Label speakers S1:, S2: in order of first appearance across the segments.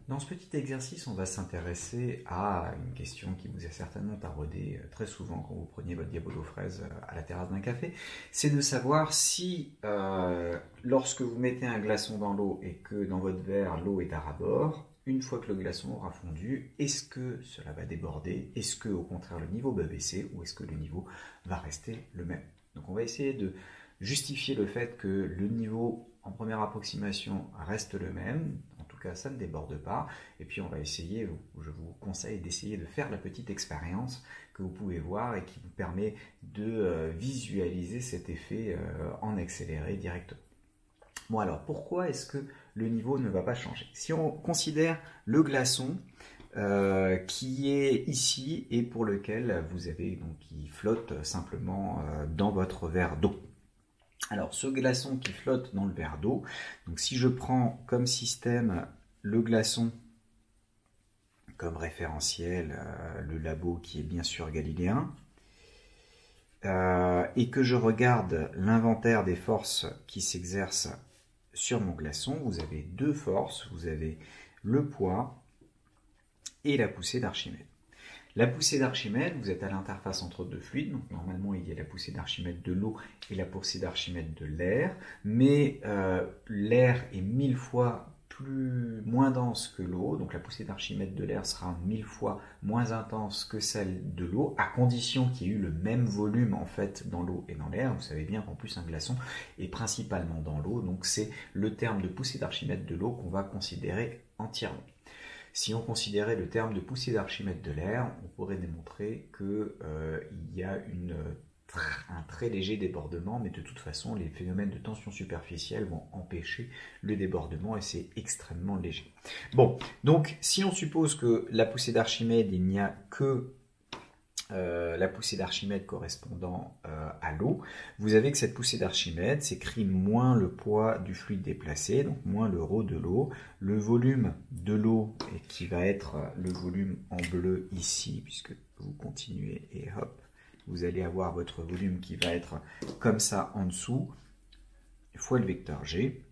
S1: Dans ce petit exercice, on va s'intéresser à une question qui vous est certainement taraudée très souvent quand vous preniez votre diabolo fraise à la terrasse d'un café. C'est de savoir si, lorsque vous mettez un glaçon dans l'eau et que dans votre verre, l'eau est à ras-bord, une fois que le glaçon aura fondu, est-ce que cela va déborder? Est-ce que, au contraire, le niveau va baisser ou est-ce que le niveau va rester le même? Donc on va essayer de justifier le fait que le niveau en première approximation reste le même, en tout cas ça ne déborde pas, et puis on va essayer, je vous conseille d'essayer de faire la petite expérience que vous pouvez voir et qui vous permet de visualiser cet effet en accéléré directement. Bon alors, pourquoi est-ce que le niveau ne va pas changer? Si on considère le glaçon qui est ici et pour lequel vous avez, donc qui flotte simplement dans votre verre d'eau. Alors, ce glaçon qui flotte dans le verre d'eau, donc si je prends comme système le glaçon comme référentiel, le labo qui est bien sûr galiléen, et que je regarde l'inventaire des forces qui s'exercent sur mon glaçon, vous avez deux forces, vous avez le poids et la poussée d'Archimède. La poussée d'Archimède, vous êtes à l'interface entre deux fluides, donc normalement il y a la poussée d'Archimède de l'eau et la poussée d'Archimède de l'air, mais l'air est 1000 fois moins dense que l'eau, donc la poussée d'Archimède de l'air sera 1000 fois moins intense que celle de l'eau, à condition qu'il y ait eu le même volume en fait dans l'eau et dans l'air. Vous savez bien qu'en plus un glaçon est principalement dans l'eau, donc c'est le terme de poussée d'Archimède de l'eau qu'on va considérer entièrement. Si on considérait le terme de poussée d'Archimède de l'air, on pourrait démontrer qu'il y a un très léger débordement, mais de toute façon, les phénomènes de tension superficielle vont empêcher le débordement et c'est extrêmement léger. Bon, donc si on suppose que la poussée d'Archimède, il n'y a que la poussée d'Archimède correspondant à l'eau, vous avez que cette poussée d'Archimède s'écrit moins le poids du fluide déplacé, donc moins le ρ de l'eau, le volume de l'eau qui va être le volume en bleu ici, puisque vous continuez et hop, vous allez avoir votre volume qui va être comme ça en dessous, fois le vecteur G,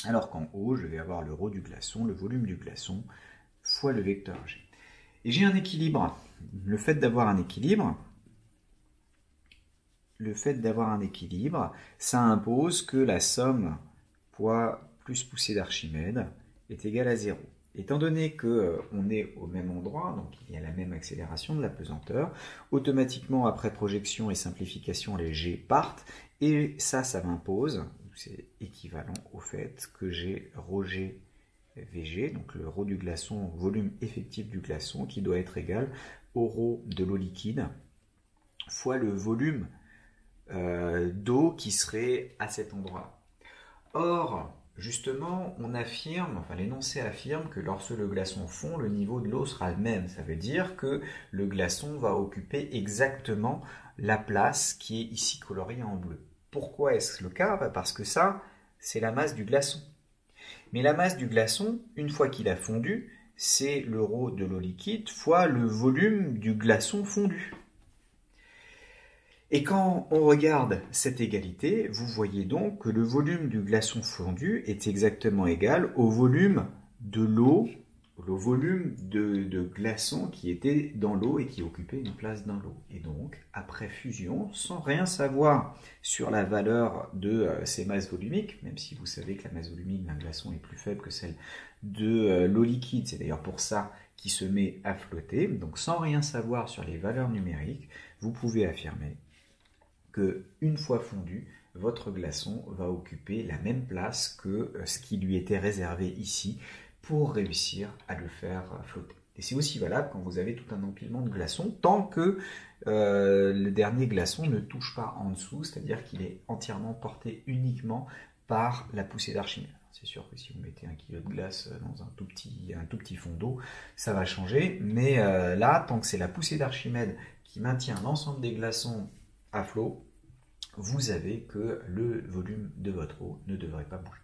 S1: alors qu'en haut, je vais avoir le ρ du glaçon, le volume du glaçon, fois le vecteur G. Et j'ai un équilibre. Le fait d'avoir un équilibre, ça impose que la somme poids plus poussée d'Archimède est égale à 0. Étant donné qu'on est au même endroit, donc il y a la même accélération de la pesanteur, automatiquement après projection et simplification, les G partent, et ça m'impose, c'est équivalent au fait que j'ai ρg Vg, donc le ρ du glaçon, volume effectif du glaçon, qui doit être égal au ρ de l'eau liquide, fois le volume d'eau qui serait à cet endroit. Or, justement, on affirme, enfin l'énoncé affirme que lorsque le glaçon fond, le niveau de l'eau sera le même. Ça veut dire que le glaçon va occuper exactement la place qui est ici coloriée en bleu. Pourquoi est-ce le cas? Parce que ça, c'est la masse du glaçon. Mais la masse du glaçon, une fois qu'il a fondu, c'est le ρ de l'eau liquide fois le volume du glaçon fondu. Et quand on regarde cette égalité, vous voyez donc que le volume du glaçon fondu est exactement égal au volume de l'eau, au volume de glaçon qui était dans l'eau et qui occupait une place dans l'eau. Et donc, après fusion, sans rien savoir sur la valeur de ces masses volumiques, même si vous savez que la masse volumique d'un glaçon est plus faible que celle de l'eau liquide, c'est d'ailleurs pour ça qu'il se met à flotter, donc sans rien savoir sur les valeurs numériques, vous pouvez affirmer qu'une fois fondu, votre glaçon va occuper la même place que ce qui lui était réservé ici pour réussir à le faire flotter. Et c'est aussi valable quand vous avez tout un empilement de glaçons, tant que le dernier glaçon ne touche pas en dessous, c'est-à-dire qu'il est entièrement porté uniquement par la poussée d'Archimède. C'est sûr que si vous mettez 1 kg de glace dans un tout petit fond d'eau, ça va changer, mais là, tant que c'est la poussée d'Archimède qui maintient l'ensemble des glaçons à flot, vous avez que le volume de votre eau ne devrait pas bouger.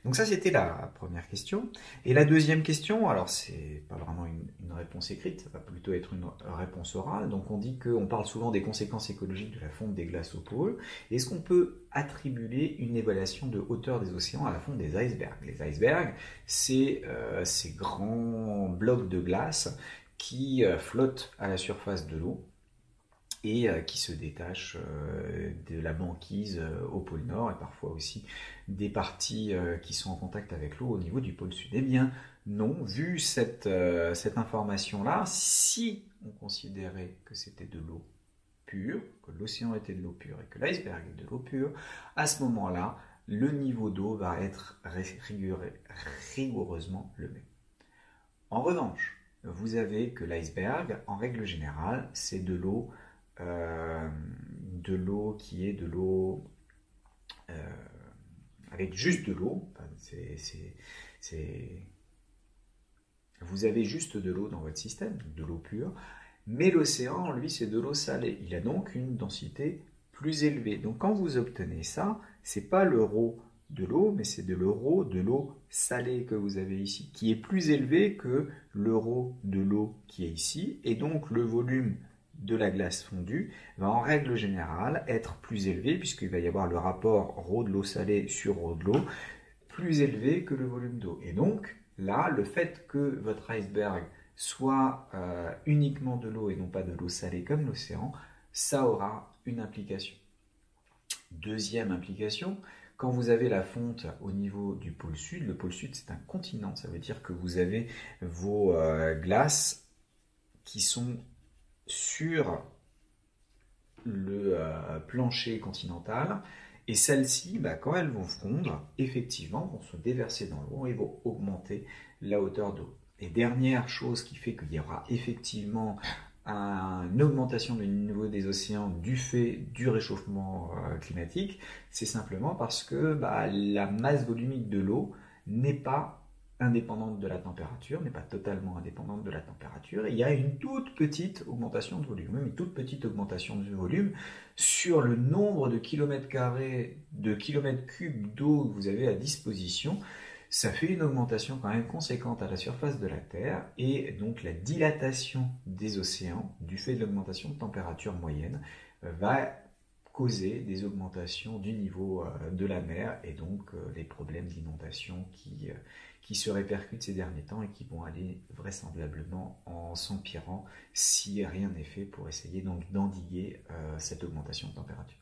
S1: Donc ça, c'était la première question. Et la deuxième question, alors c'est pas vraiment une réponse écrite, ça va plutôt être une réponse orale. Donc on parle souvent des conséquences écologiques de la fonte des glaces au pôle. Est-ce qu'on peut attribuer une évaluation de hauteur des océans à la fonte des icebergs? Les icebergs, c'est ces grands blocs de glace qui flottent à la surface de l'eau et qui se détachent de la banquise au pôle Nord et parfois aussi des parties qui sont en contact avec l'eau au niveau du pôle Sud. Eh bien non, vu cette information-là, si on considérait que c'était de l'eau pure, que l'océan était de l'eau pure et que l'iceberg est de l'eau pure, à ce moment-là, le niveau d'eau va être rigoureusement le même. En revanche, vous avez que l'iceberg, en règle générale, c'est de l'eau qui est de l'eau avec juste de l'eau. Enfin, vous avez juste de l'eau dans votre système, de l'eau pure, mais l'océan, lui, c'est de l'eau salée. Il a donc une densité plus élevée. Donc quand vous obtenez ça, c'est pas le ρ de l'eau, mais c'est de l'euro de l'eau salée que vous avez ici, qui est plus élevé que l'euro de l'eau qui est ici, et donc le volume de la glace fondue va en règle générale être plus élevé, puisqu'il va y avoir le rapport ρ de l'eau salée sur ρ de l'eau, plus élevé que le volume d'eau. Et donc, là, le fait que votre iceberg soit uniquement de l'eau et non pas de l'eau salée comme l'océan, ça aura une implication. Deuxième implication, quand vous avez la fonte au niveau du pôle sud, le pôle sud c'est un continent, ça veut dire que vous avez vos glaces qui sont sur le plancher continental, et celles-ci, quand elles vont fondre, effectivement, vont se déverser dans l'eau et vont augmenter la hauteur d'eau. Et dernière chose qui fait qu'il y aura effectivement une augmentation du niveau des océans du fait du réchauffement climatique, c'est simplement parce que la masse volumique de l'eau n'est pas indépendante de la température, n'est pas totalement indépendante de la température, et il y a une toute petite augmentation de volume, une toute petite augmentation de volume sur le nombre de kilomètres carrés, de kilomètres cubes d'eau que vous avez à disposition. Ça fait une augmentation quand même conséquente à la surface de la Terre, et donc la dilatation des océans, du fait de l'augmentation de température moyenne, va causer des augmentations du niveau de la mer, et donc les problèmes d'inondation qui se répercutent ces derniers temps et qui vont aller vraisemblablement en s'empirant si rien n'est fait pour essayer donc d'endiguer cette augmentation de température.